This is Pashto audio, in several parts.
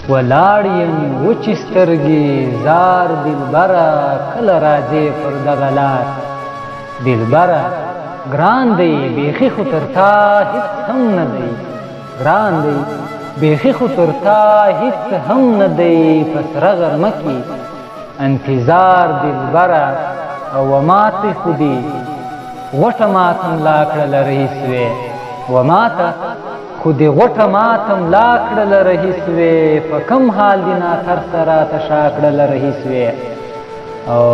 ولاړ یم وچې سترګې زار دلبره کله راځې پر دغه لار دلبره ګران دی بیخي خو تر تا هېڅ هم نه دی ګران دی بیخي خو تر تا هېڅ هم نه دی په سره غرمه کې انتظار دلبره او ماته خو دې غوټه ماته ملا کړله رهي سوې و ماته خو دې غوټه ماته ملا کړله رهي سوې په کوم حال دې ناکر سره راته شا کړله رهي سوې او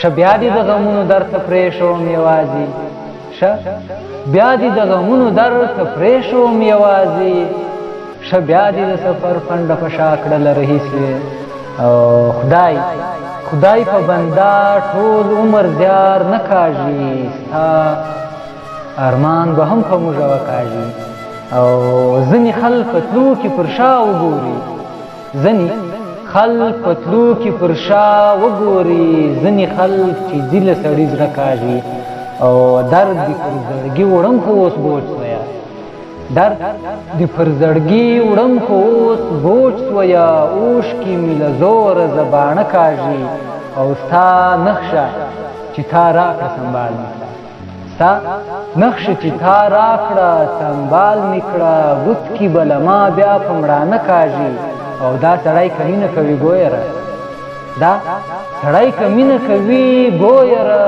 شه بیا دې د غمونو درته پرېښوم یوازې شه بیا دې د غمونو درته پرېښوم یوازې شه بیا دې د سفر پنډه په شا کړله رهي سوې او خدای په بنده ټول عمر زیار نه کاږي ستا ارمان به هم په موږه وکاږي او ځینې خلک په تلو کې پر شا وګوري ځینې خلک په تلو کې پر شا وګوري ځینې خلک چې دي له سړي زړه کاږي او درد دې پر زړګي وړم خو اوس بوج سویه درد دې پر زړګي وړم خو اوس بوج سویه اوښکې مې له زوره زبانه کاږي او ستا نخشه چې تا راکړه سنبال مې کړه ستا نخشه چې تا راکړه سنبال مې کړه بت کې به له ما بیا په مړانه کاږي او دا سړی که مینه کوي ګویره دا سړی که مینه کوي ګویره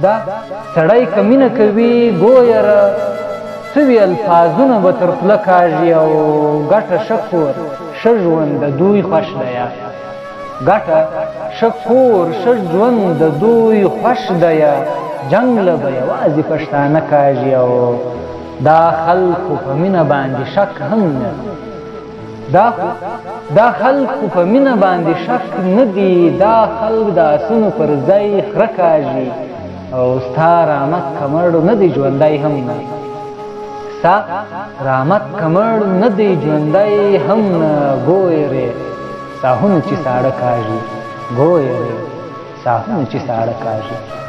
دا سړی که مینه کوي ګویره سوي الفاظونه به تر خوله کاږي او ګټه ښه کور ښه ژوند د دوی خوښ دی ګټه ښه کور ښه ژوند د دوی خوښ دی جنګ له به یوازې پښتانه کاږي او دا خلکو په مینه باندې شک هم نه دا خلکو په مینه باندې شک نه دي دا خلک د آسونو پر ځای خره کاږي او ستا رحمت کمړ نه دی ژوندی هم نه ستا رحمت کمړ نه دی ژوندی هم نه ګویرې ساهونه چې ساړه کاږي ګویرې ساهونه چې ساړه کاږي